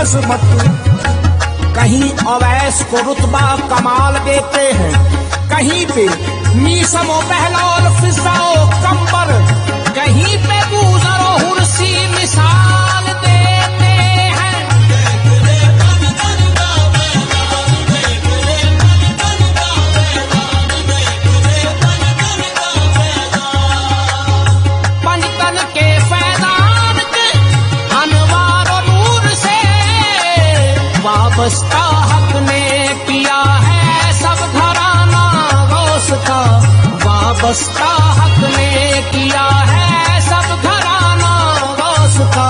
अजमत। कहीं अवैस को रुतबा कमाल देते हैं, कहीं पे मीसमो बहलौल फिजाओ कंबर, कहीं पे बूजरो हुर्सी मिसाल देते हैं। पंजतन के फैजान के अनवार और नूर से वाबस्ता हक ने किया है सब घराना गौस का, वाबस्ता हक ने किया है सब घराना गौस का।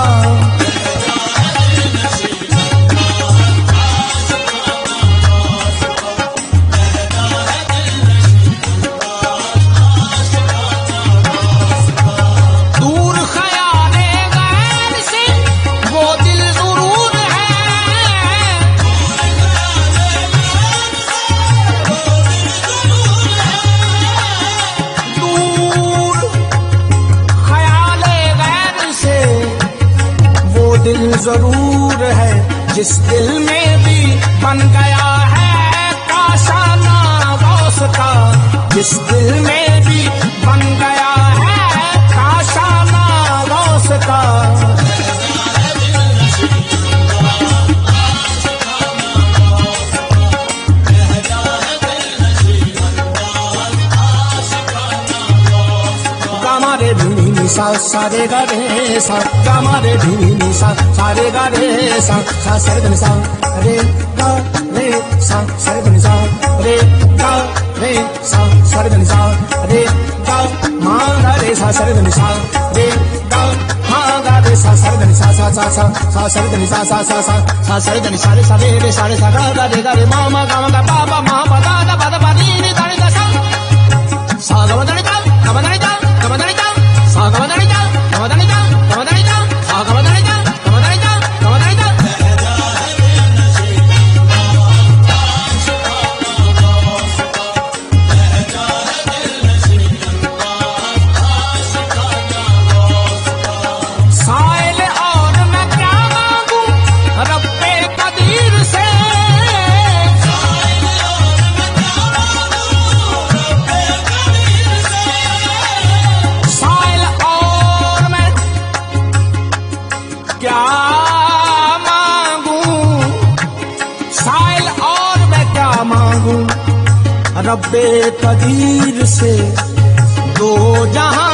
दूर ख्याले गैर से वो दिल जरूर है, दूर ख्याले गैर से वो दिल जरूर है, जिस दिल में भी बन गया है काशाना गौस का, जिस दिल में भी बन गया है काशाना गौस का। गामारे ढीनी सा सारे गा रे सा, गामारे ढीनी सा सारे गा रे सा, सा सरे धनि सा रे गा रे सा सरे धनि सा रे गा रे सा सरे धनि सा रे गा मा गा रे सा सरे धनि सा रे गा मा गा रे सा सरे धनि सा सा सा सा सा सरे धनि सा सा सा सा सा सरे धनि सा रे सा रे सा गा रे मा मा गा मा गा पा पा मा पा दा दा पा दा पा नी नी दा नी दा सा सा गा मा दा नी दा गा मा दा नी दा गा मा दा नी दा सा गा मा दा नी दा गा मा दा नी दा गा मा दा नी दा सा गा मा दा नी दा गा मा दा नी दा गा मा दा नी दा। साइल और मैं क्या मांगू रब्बे कदीर से, साइल और मैं क्या मांगू, साइल और मैं क्या मांगू रब्बे कदीर से, दो जहां